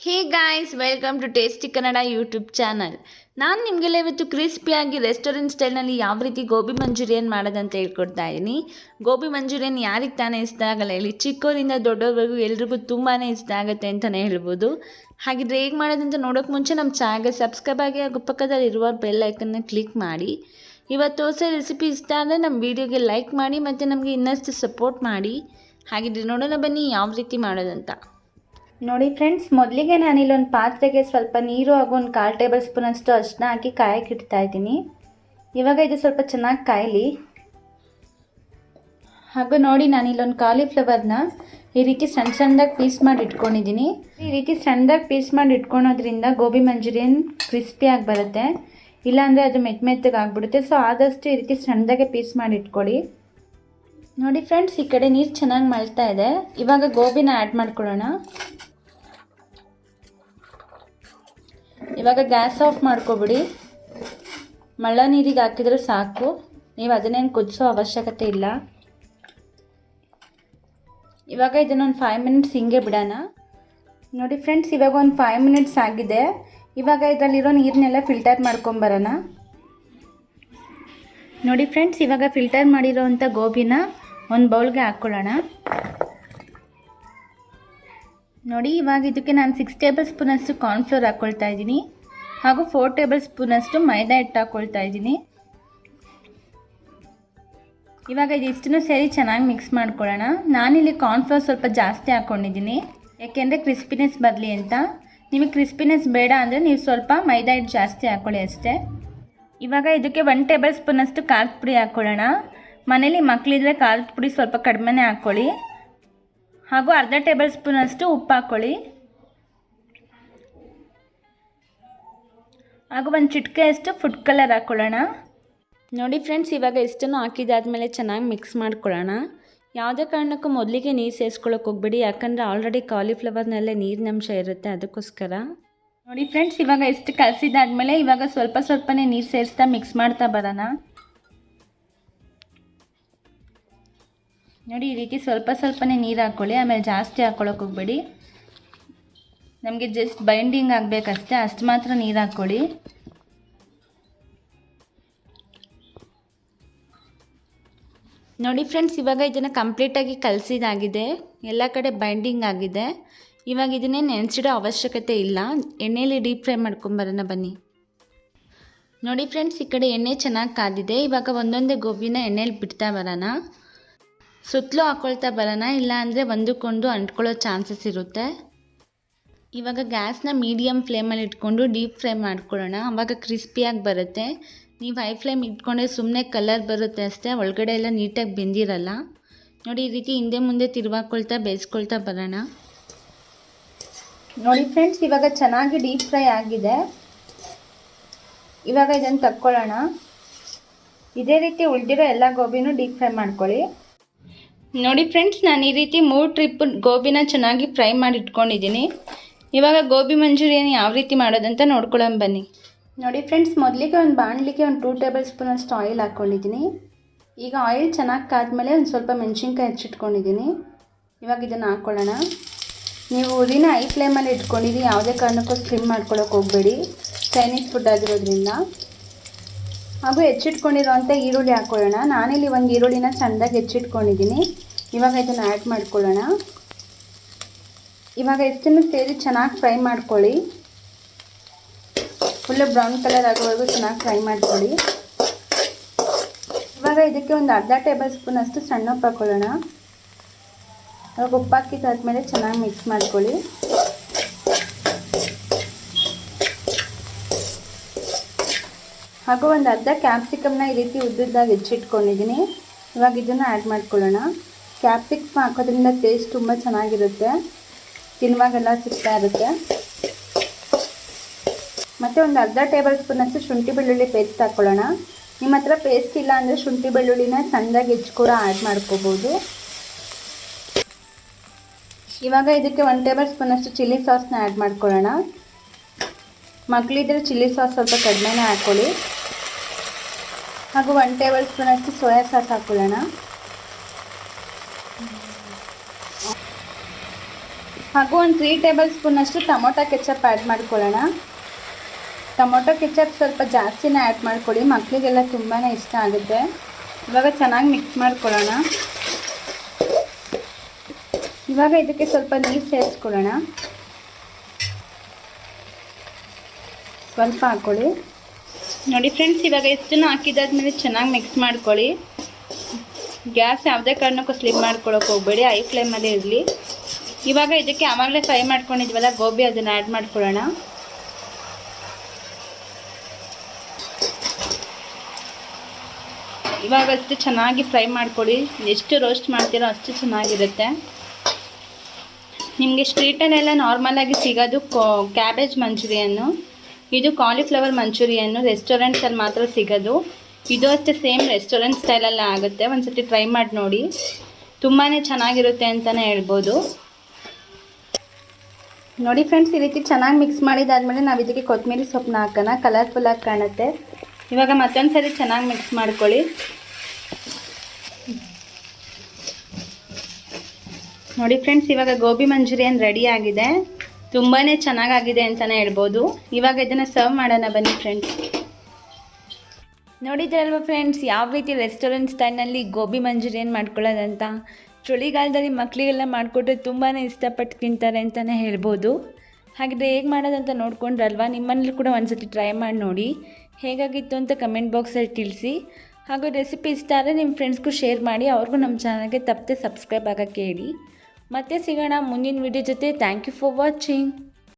Hey guys, welcome to tasty Kannada YouTube channel. ನಾನು ನಿಮಗೆಲ್ಲ ಇವತ್ತು ಕ್ರಿಸ್ಪಿಯಾಗಿ ರೆಸ್ಟೋರೆಂಟ್ ಸ್ಟೈಲ್ನಲ್ಲಿ ಯಾವ ರೀತಿ ಗೋಬಿ ಮಂಚೂರಿಯನ್ ಮಾಡೋದಂತ ಹೇಳ್ಕೊಡ್ತಾ ಇದ್ದೀನಿ. ಗೋಬಿ ಮಂಚೂರಿಯನ್ ಯಾರಿಗೆ ತಾನೇ ಇಷ್ಟ ಆಗಲ್ಲ ಹೇಳಿ, ಚಿಕ್ಕವರಿಂದ ದೊಡ್ಡವರೆಗೂ ಎಲ್ರಿಗೂ ತುಂಬಾ ಇಷ್ಟ ಆಗುತ್ತೆ ಅಂತಲೇ ಹೇಳ್ಬೋದು. ಹಾಗಿದ್ರೆ ಹೇಗೆ ಮಾಡೋದಂತ ನೋಡೋಕ್ಕೆ ಮುಂಚೆ ನಮ್ಮ ಚಾನಲ್ಗೆ ಸಬ್ಸ್ಕ್ರೈಬ್ ಆಗಿ ಹಾಗೂ ಪಕ್ಕದಲ್ಲಿರುವ ಬೆಲ್ ಐಕನ್ನ ಕ್ಲಿಕ್ ಮಾಡಿ. ಇವತ್ತು ಹೊಸ ರೆಸಿಪಿ ಇಷ್ಟ ಆದರೆ ನಮ್ಮ ವಿಡಿಯೋಗೆ ಲೈಕ್ ಮಾಡಿ ಮತ್ತು ನಮಗೆ ಇನ್ನಷ್ಟು ಸಪೋರ್ಟ್ ಮಾಡಿ. ಹಾಗಿದ್ರೆ ನೋಡೋಣ ಬನ್ನಿ ಯಾವ ರೀತಿ ಮಾಡೋದಂತ. ನೋಡಿ ಫ್ರೆಂಡ್ಸ್, ಮೊದಲಿಗೆ ನಾನಿಲ್ಲೊಂದು ಪಾತ್ರೆಗೆ ಸ್ವಲ್ಪ ನೀರು ಹಾಗೂ ಒಂದು 1/4 ಟೇಬಲ್ ಸ್ಪೂನ್ ಅಷ್ಟು ಅರಿಶಿನ ಹಾಕಿ ಕಾಯಕ್ಕೆ ಇಡ್ತಾ ಇದ್ದೀನಿ. ಇವಾಗ ಇದು ಸ್ವಲ್ಪ ಚೆನ್ನಾಗಿ ಕಾಯಲಿ. ಹಾಗೂ ನೋಡಿ, ನಾನಿಲ್ಲೊಂದು ಕಾಲಿಫ್ಲವರ್ನ ಈ ರೀತಿ ಸಣ್ಣ ಸಣ್ಣದಾಗಿ ಪೀಸ್ ಮಾಡಿ ಇಟ್ಕೊಂಡಿದ್ದೀನಿ. ಈ ರೀತಿ ಸಣ್ಣದಾಗಿ ಪೀಸ್ ಮಾಡಿ ಇಟ್ಕೊಳೋದ್ರಿಂದ ಗೋಬಿ ಮಂಚೂರಿಯನ್ ಕ್ರಿಸ್ಪಿಯಾಗಿ ಬರುತ್ತೆ, ಇಲ್ಲಾಂದರೆ ಅದು ಮೆತ್ತಗೆ ಆಗಿಬಿಡುತ್ತೆ. ಸೊ ಆದಷ್ಟು ಈ ರೀತಿ ಸಣ್ಣದಾಗೆ ಪೀಸ್ ಮಾಡಿ ಇಟ್ಕೊಳ್ಳಿ. ನೋಡಿ ಫ್ರೆಂಡ್ಸ್, ಈ ಕಡೆ ನೀರು ಚೆನ್ನಾಗಿ ಮಳ್ತಾ ಇದೆ. ಇವಾಗ ಗೋಬಿನ ಆ್ಯಡ್ ಮಾಡ್ಕೊಳ್ಳೋಣ. ಇವಾಗ ಗ್ಯಾಸ್ ಆಫ್ ಮಾಡ್ಕೊಬಿಡಿ. ಮಳ್ಳ ನೀರಿಗೆ ಹಾಕಿದ್ರೆ ಸಾಕು, ನೀವು ಅದನ್ನೇನು ಕುದಿಸೋ ಅವಶ್ಯಕತೆ ಇಲ್ಲ. ಇವಾಗ ಇದನ್ನೊಂದು 5 ಮಿನಿಟ್ಸ್ ಹಿಂಗೆ ಬಿಡೋಣ. ನೋಡಿ ಫ್ರೆಂಡ್ಸ್, ಇವಾಗ ಒಂದು 5 ಮಿನಿಟ್ಸ್ ಆಗಿದೆ. ಇವಾಗ ಇದರಲ್ಲಿರೋ ನೀರನ್ನೆಲ್ಲ ಫಿಲ್ಟರ್ ಮಾಡ್ಕೊಂಬರೋಣ. ನೋಡಿ ಫ್ರೆಂಡ್ಸ್, ಇವಾಗ ಫಿಲ್ಟರ್ ಮಾಡಿರೋವಂಥ ಗೋಬಿನ ಒಂದು ಬೌಲ್ಗೆ ಹಾಕ್ಕೊಳ್ಳೋಣ. ನೋಡಿ, ಇವಾಗ ಇದಕ್ಕೆ ನಾನು 6 ಟೇಬಲ್ ಸ್ಪೂನಷ್ಟು ಕಾರ್ನ್ಫ್ಲೋರ್ ಹಾಕ್ಕೊಳ್ತಾ ಇದ್ದೀನಿ ಹಾಗೂ 4 ಟೇಬಲ್ ಸ್ಪೂನಷ್ಟು ಮೈದಾ ಹಿಟ್ಟು ಹಾಕ್ಕೊಳ್ತಾ ಇದ್ದೀನಿ. ಇವಾಗ ಇದಿಷ್ಟನ್ನು ಸೇರಿ ಚೆನ್ನಾಗಿ ಮಿಕ್ಸ್ ಮಾಡ್ಕೊಳ್ಳೋಣ. ನಾನಿಲ್ಲಿ ಕಾರ್ನ್ಫ್ಲೋರ್ ಸ್ವಲ್ಪ ಜಾಸ್ತಿ ಹಾಕ್ಕೊಂಡಿದ್ದೀನಿ, ಯಾಕೆಂದರೆ ಕ್ರಿಸ್ಪಿನೆಸ್ ಬರಲಿ ಅಂತ. ನಿಮಗೆ ಕ್ರಿಸ್ಪಿನೆಸ್ ಬೇಡ ಅಂದರೆ ನೀವು ಸ್ವಲ್ಪ ಮೈದಾ ಹಿಟ್ಟು ಜಾಸ್ತಿ ಹಾಕ್ಕೊಳ್ಳಿ ಅಷ್ಟೇ. ಇವಾಗ ಇದಕ್ಕೆ 1 ಟೇಬಲ್ ಸ್ಪೂನಷ್ಟು ಖಾರದ ಪುಡಿ ಹಾಕ್ಕೊಳ್ಳೋಣ. ಮನೇಲಿ ಮಕ್ಕಳಿದ್ರೆ ಖಾರದ ಪುಡಿ ಸ್ವಲ್ಪ ಕಡಿಮೆನೇ ಹಾಕ್ಕೊಳ್ಳಿ. ಹಾಗೂ ಅರ್ಧ ಟೇಬಲ್ ಸ್ಪೂನಷ್ಟು ಉಪ್ಪು ಹಾಕ್ಕೊಳ್ಳಿ. ಹಾಗೂ ಒಂದು ಚಿಟಿಕೆಯಷ್ಟು ಫುಡ್ ಕಲರ್ ಹಾಕ್ಕೊಳ್ಳೋಣ. ನೋಡಿ ಫ್ರೆಂಡ್ಸ್, ಇವಾಗ ಇಷ್ಟನ್ನು ಹಾಕಿದಾದ್ಮೇಲೆ ಚೆನ್ನಾಗಿ ಮಿಕ್ಸ್ ಮಾಡ್ಕೊಳ್ಳೋಣ. ಯಾವುದೇ ಕಾರಣಕ್ಕೂ ಮೊದಲಿಗೆ ನೀರು ಸೇರಿಸ್ಕೊಳ್ಳೋಕೆ ಹೋಗ್ಬೇಡಿ, ಯಾಕಂದರೆ ಆಲ್ರೆಡಿ ಕಾಲಿಫ್ಲವರ್ನಲ್ಲೇ ನೀರಿನಂಶ ಇರುತ್ತೆ, ಅದಕ್ಕೋಸ್ಕರ. ನೋಡಿ ಫ್ರೆಂಡ್ಸ್, ಇವಾಗ ಇಷ್ಟು ಕಲಸಿದಾದ್ಮೇಲೆ ಇವಾಗ ಸ್ವಲ್ಪನೇ ನೀರು ಸೇರಿಸ್ತಾ ಮಿಕ್ಸ್ ಮಾಡ್ತಾ ಬರೋಣ. ನೋಡಿ, ಈ ರೀತಿ ಸ್ವಲ್ಪನೇ ನೀರು ಹಾಕ್ಕೊಳ್ಳಿ, ಆಮೇಲೆ ಜಾಸ್ತಿ ಹಾಕ್ಕೊಳ್ಳೋಕೆ ಹೋಗ್ಬೇಡಿ. ನಮಗೆ ಜಸ್ಟ್ ಬೈಂಡಿಂಗ್ ಆಗಬೇಕಷ್ಟೇ, ಅಷ್ಟು ಮಾತ್ರ ನೀರು ಹಾಕ್ಕೊಳ್ಳಿ. ನೋಡಿ ಫ್ರೆಂಡ್ಸ್, ಇವಾಗ ಇದನ್ನು ಕಂಪ್ಲೀಟಾಗಿ ಕಲಸಿದಾಗಿದೆ, ಎಲ್ಲ ಕಡೆ ಬೈಂಡಿಂಗ್ ಆಗಿದೆ. ಇವಾಗ ಇದನ್ನೇ ನೆನೆಸಿಡೋ ಅವಶ್ಯಕತೆ ಇಲ್ಲ, ಎಣ್ಣೆಯಲ್ಲಿ ಡೀಪ್ ಫ್ರೈ ಮಾಡ್ಕೊಂಬರೋಣ ಬನ್ನಿ. ನೋಡಿ ಫ್ರೆಂಡ್ಸ್, ಈ ಕಡೆ ಎಣ್ಣೆ ಚೆನ್ನಾಗಿ ಕಾದಿದೆ. ಇವಾಗ ಒಂದೊಂದೇ ಗೋಬಿನ ಎಣ್ಣೆಯಲ್ಲಿ ಬಿಡ್ತಾ ಬರೋಣ. ಸುತ್ತಲೂ ಹಾಕ್ಕೊಳ್ತಾ ಬರೋಣ, ಇಲ್ಲ ಅಂದರೆ ಒಂದಕ್ಕೊಂದು ಅಂಟ್ಕೊಳ್ಳೋ ಚಾನ್ಸಸ್ ಇರುತ್ತೆ. ಇವಾಗ ಗ್ಯಾಸ್ನ ಮೀಡಿಯಮ್ ಫ್ಲೇಮಲ್ಲಿ ಇಟ್ಕೊಂಡು ಡೀಪ್ ಫ್ರೈ ಮಾಡ್ಕೊಳ್ಳೋಣ, ಆವಾಗ ಕ್ರಿಸ್ಪಿಯಾಗಿ ಬರುತ್ತೆ. ನೀವು ಹೈ ಫ್ಲೇಮ್ ಇಟ್ಕೊಂಡ್ರೆ ಸುಮ್ಮನೆ ಕಲರ್ ಬರುತ್ತೆ ಅಷ್ಟೇ, ಒಳಗಡೆ ಎಲ್ಲ ನೀಟಾಗಿ ಬೆಂದಿರಲ್ಲ. ನೋಡಿ, ಈ ರೀತಿ ಹಿಂದೆ ಮುಂದೆ ತಿರುವಾಕೊಳ್ತಾ ಬೇಯಿಸ್ಕೊಳ್ತಾ ಬರೋಣ. ನೋಡಿ ಫ್ರೆಂಡ್ಸ್, ಇವಾಗ ಚೆನ್ನಾಗಿ ಡೀಪ್ ಫ್ರೈ ಆಗಿದೆ. ಇವಾಗ ಇದನ್ನು ತಕ್ಕೊಳ್ಳೋಣ. ಇದೇ ರೀತಿ ಉಳಿದಿರೋ ಎಲ್ಲ ಗೋಬಿನೂ ಡೀಪ್ ಫ್ರೈ ಮಾಡ್ಕೊಳ್ಳಿ. ನೋಡಿ ಫ್ರೆಂಡ್ಸ್, ನಾನು ಈ ರೀತಿ 3 ಟ್ರಿಪ್ ಗೋಬಿನ ಚೆನ್ನಾಗಿ ಫ್ರೈ ಮಾಡಿ ಇಟ್ಕೊಂಡಿದ್ದೀನಿ. ಇವಾಗ ಗೋಬಿ ಮಂಚೂರಿಯನ್ ಯಾವ ರೀತಿ ಮಾಡೋದಂತ ನೋಡ್ಕೊಳ್ಳೋಣ ಬನ್ನಿ. ನೋಡಿ ಫ್ರೆಂಡ್ಸ್, ಮೊದಲಿಗೆ ಒಂದು ಬಾಣಲಿಗೆ ಒಂದು 2 ಟೇಬಲ್ ಸ್ಪೂನಷ್ಟು ಆಯಿಲ್ ಹಾಕ್ಕೊಂಡಿದ್ದೀನಿ. ಈಗ ಆಯಿಲ್ ಚೆನ್ನಾಗಿ ಕಾದ್ಮೇಲೆ ಒಂದು ಸ್ವಲ್ಪ ಮೆಣಸಿನ್ಕಾಯಿ ಹೆಚ್ಚಿಟ್ಕೊಂಡಿದ್ದೀನಿ. ಇವಾಗ ಇದನ್ನು ಹಾಕ್ಕೊಳ್ಳೋಣ. ನೀವು ಉರಿನ ಹೈ ಫ್ಲೇಮಲ್ಲಿ ಇಟ್ಕೊಂಡಿರಿ, ಯಾವುದೇ ಕಾರಣಕ್ಕೂ ಸ್ಲಿಮ್ ಮಾಡ್ಕೊಳ್ಳೋಕೆ ಹೋಗಬೇಡಿ, ಚೈನೀಸ್ ಫುಡ್ ಆಗಿರೋದ್ರಿಂದ. ಹಾಗೂ ಹೆಚ್ಚಿಟ್ಕೊಂಡಿರೋವಂಥ ಈರುಳ್ಳಿ ಹಾಕ್ಕೊಳ್ಳೋಣ. ನಾನಿಲ್ಲಿ ಒಂದು ಈರುಳ್ಳಿನ ಸಣ್ಣದಾಗಿ ಹೆಚ್ಚಿಟ್ಕೊಂಡಿದ್ದೀನಿ. ಇವಾಗ ಇದನ್ನು ಆ್ಯಡ್ ಮಾಡ್ಕೊಳ್ಳೋಣ. ಇವಾಗ ಇಷ್ಟನ್ನು ಸೇರಿ ಚೆನ್ನಾಗಿ ಫ್ರೈ ಮಾಡ್ಕೊಳ್ಳಿ. ಫುಲ್ಲು ಬ್ರೌನ್ ಕಲರ್ ಆಗೋವರೆಗೂ ಚೆನ್ನಾಗಿ ಫ್ರೈ ಮಾಡ್ಕೊಳ್ಳಿ. ಇವಾಗ ಇದಕ್ಕೆ ಒಂದು ಅರ್ಧ ಟೇಬಲ್ ಸ್ಪೂನಷ್ಟು ಸಣ್ಣ ಉಪ್ಪು ಹಾಕ್ಕೊಳ್ಳೋಣ. ಇವಾಗ ಉಪ್ಪು ಹಾಕಿದ್ದಾದ್ಮೇಲೆ ಚೆನ್ನಾಗಿ ಮಿಕ್ಸ್ ಮಾಡ್ಕೊಳ್ಳಿ. ಹಾಗೂ ಒಂದು ಅರ್ಧ ಕ್ಯಾಪ್ಸಿಕಮ್ನ ಈ ರೀತಿ ಉದ್ದುದ್ದಾಗಿ ಹೆಚ್ಚಿಟ್ಕೊಂಡಿದ್ದೀನಿ. ಇವಾಗ ಇದನ್ನು ಆ್ಯಡ್ ಮಾಡ್ಕೊಳ್ಳೋಣ. ಕ್ಯಾಪ್ಸಿಕಮ್ ಹಾಕೋದ್ರಿಂದ ಟೇಸ್ಟ್ ತುಂಬ ಚೆನ್ನಾಗಿರುತ್ತೆ, ತಿನ್ನುವಾಗೆಲ್ಲ ಸಿಗ್ತಾ ಇರುತ್ತೆ. ಮತ್ತು ಒಂದು ಅರ್ಧ ಟೇಬಲ್ ಸ್ಪೂನಷ್ಟು ಶುಂಠಿ ಬೆಳ್ಳುಳ್ಳಿ ಪೇಸ್ಟ್ ಹಾಕ್ಕೊಳ್ಳೋಣ. ನಿಮ್ಮ ಹತ್ರ ಪೇಸ್ಟ್ ಇಲ್ಲ ಅಂದರೆ ಶುಂಠಿ ಬೆಳ್ಳುಳ್ಳಿನ ಸಣ್ಣದಾಗಿ ಹೆಚ್ಚು ಕೂಡ ಆ್ಯಡ್ ಮಾಡ್ಕೋಬೋದು. ಇವಾಗ ಇದಕ್ಕೆ 1 ಟೇಬಲ್ ಸ್ಪೂನಷ್ಟು ಚಿಲ್ಲಿ ಸಾಸ್ನ ಆ್ಯಡ್ ಮಾಡ್ಕೊಳ್ಳೋಣ. ಮಕ್ಕಳಿದ್ರೆ ಚಿಲ್ಲಿ ಸಾಸ್ ಸ್ವಲ್ಪ ಕಡಿಮೆನೇ ಹಾಕ್ಕೊಳ್ಳಿ. ಹಾಗೂ 1 ಟೇಬಲ್ ಸ್ಪೂನಷ್ಟು ಸೋಯಾ ಸಾಸ್ ಹಾಕ್ಕೊಳ್ಳೋಣ. ಹಾಗೂ ಒಂದು 3 ಟೇಬಲ್ ಸ್ಪೂನಷ್ಟು ಟೊಮೊಟೊ ಕೆಚಪ್ ಆ್ಯಡ್ ಮಾಡ್ಕೊಳ್ಳೋಣ. ಟೊಮೊಟೊ ಕೆಚಪ್ ಸ್ವಲ್ಪ ಜಾಸ್ತಿನೇ ಆ್ಯಡ್ ಮಾಡ್ಕೊಳ್ಳಿ, ಮಕ್ಕಳಿಗೆಲ್ಲ ತುಂಬಾ ಇಷ್ಟ ಆಗುತ್ತೆ. ಇವಾಗ ಚೆನ್ನಾಗಿ ಮಿಕ್ಸ್ ಮಾಡ್ಕೊಳ್ಳೋಣ. ಇವಾಗ ಇದಕ್ಕೆ ಸ್ವಲ್ಪ ನೀರು ಸೇರಿಸ್ಕೊಳ್ಳೋಣ. ಸ್ವಲ್ಪ ಹಾಕ್ಕೊಳ್ಳಿ. ನೋಡಿ ಫ್ರೆಂಡ್ಸ್, ಇವಾಗ ಇಷ್ಟನ್ನು ಹಾಕಿದಾದ್ಮೇಲೆ ಚೆನ್ನಾಗಿ ಮಿಕ್ಸ್ ಮಾಡ್ಕೊಳ್ಳಿ. ಗ್ಯಾಸ್ ಯಾವುದೇ ಕಾರಣಕ್ಕೂ ಸ್ಲಿಮ್ ಮಾಡ್ಕೊಳ್ಳೋಕೆ ಹೋಗಬೇಡಿ, ಹೈ ಫ್ಲೇಮಲ್ಲೇ ಇರಲಿ. ಇವಾಗ ಇದಕ್ಕೆ ಆವಾಗಲೇ ಫ್ರೈ ಮಾಡ್ಕೊಂಡಿದ್ವಲ್ಲ ಗೋಬಿ, ಅದನ್ನು ಆ್ಯಡ್ ಮಾಡ್ಕೊಳ್ಳೋಣ. ಇವಾಗ ಅಷ್ಟು ಚೆನ್ನಾಗಿ ಫ್ರೈ ಮಾಡ್ಕೊಳ್ಳಿ. ಎಷ್ಟು ರೋಸ್ಟ್ ಮಾಡ್ತೀರೋ ಅಷ್ಟು ಚೆನ್ನಾಗಿರುತ್ತೆ. ನಿಮಗೆ ಸ್ಟ್ರೀಟಲ್ಲೆಲ್ಲ ನಾರ್ಮಲಾಗಿ ಸಿಗೋದು ಕ್ಯಾಬೇಜ್ ಮಂಚೂರಿಯನ್ನು, ಇದು ಕಾಲಿಫ್ಲವರ್ ಮಂಚೂರಿಯನ್ನು ರೆಸ್ಟೋರೆಂಟ್ಸಲ್ಲಿ ಮಾತ್ರ ಸಿಗೋದು. ಇದು ಅಷ್ಟೇ ಸೇಮ್ ರೆಸ್ಟೋರೆಂಟ್ ಸ್ಟೈಲಲ್ಲೇ ಆಗುತ್ತೆ. ಒಂದು ಸತಿ ಟ್ರೈ ಮಾಡಿ ನೋಡಿ, ತುಂಬಾ ಚೆನ್ನಾಗಿರುತ್ತೆ ಅಂತಲೇ ಹೇಳ್ಬೋದು. ನೋಡಿ ಫ್ರೆಂಡ್ಸ್, ಈ ರೀತಿ ಚೆನ್ನಾಗಿ ಮಿಕ್ಸ್ ಮಾಡಿದಾದ್ಮೇಲೆ ನಾವು ಇದಕ್ಕೆ ಕೊತ್ತಂಬರಿ ಸೊಪ್ಪನ್ನ ಹಾಕೋಣ, ಕಲರ್ಫುಲ್ಲಾಗಿ ಕಾಣುತ್ತೆ. ಇವಾಗ ಮತ್ತೊಂದು ಸರಿ ಚೆನ್ನಾಗಿ ಮಿಕ್ಸ್ ಮಾಡ್ಕೊಳ್ಳಿ. ನೋಡಿ ಫ್ರೆಂಡ್ಸ್, ಇವಾಗ ಗೋಬಿ ಮಂಚೂರಿಯನ್ ರೆಡಿ ಆಗಿದೆ. ತುಂಬಾ ಚೆನ್ನಾಗಾಗಿದೆ ಅಂತಲೇ ಹೇಳ್ಬೋದು. ಇವಾಗ ಇದನ್ನು ಸರ್ವ್ ಮಾಡೋಣ ಬನ್ನಿ ಫ್ರೆಂಡ್ಸ್. ನೋಡಿದ್ರಲ್ವ ಫ್ರೆಂಡ್ಸ್, ಯಾವ ರೀತಿ ರೆಸ್ಟೋರೆಂಟ್ ಸ್ಟೈಲ್ನಲ್ಲಿ ಗೋಬಿ ಮಂಚೂರಿಯನ್ ಮಾಡ್ಕೊಳ್ಳೋದಂತ. ಚಳಿಗಾಲದಲ್ಲಿ ಮಕ್ಕಳಿಗೆಲ್ಲ ಮಾಡಿಕೊಟ್ರೆ ತುಂಬಾ ಇಷ್ಟಪಟ್ಟು ತಿಂತಾರೆ ಅಂತಲೇ ಹೇಳ್ಬೋದು. ಹಾಗಿದ್ರೆ ಹೇಗೆ ಮಾಡೋದಂತ ನೋಡ್ಕೊಂಡ್ರಲ್ವ, ನಿಮ್ಮನೇಲಿ ಕೂಡ ಒಂದ್ಸತಿ ಟ್ರೈ ಮಾಡಿ ನೋಡಿ. ಹೇಗಾಗಿತ್ತು ಅಂತ ಕಮೆಂಟ್ ಬಾಕ್ಸಲ್ಲಿ ತಿಳಿಸಿ. ಹಾಗೂ ರೆಸಿಪಿ ಇಷ್ಟ ಆದರೆ ನಿಮ್ಮ ಫ್ರೆಂಡ್ಸ್ಗೂ ಶೇರ್ ಮಾಡಿ, ಅವ್ರಿಗೂ ನಮ್ಮ ಚಾನಲ್ಗೆ ತಪ್ಪದೆ ಸಬ್ಸ್ಕ್ರೈಬ್ ಆಗೋಕ್ಕೆ ಹೇಳಿ. ಮತ್ತೆ ಸಿಗೋಣ ಮುಂದಿನ ವಿಡಿಯೋ ಜೊತೆ. Thank you for watching.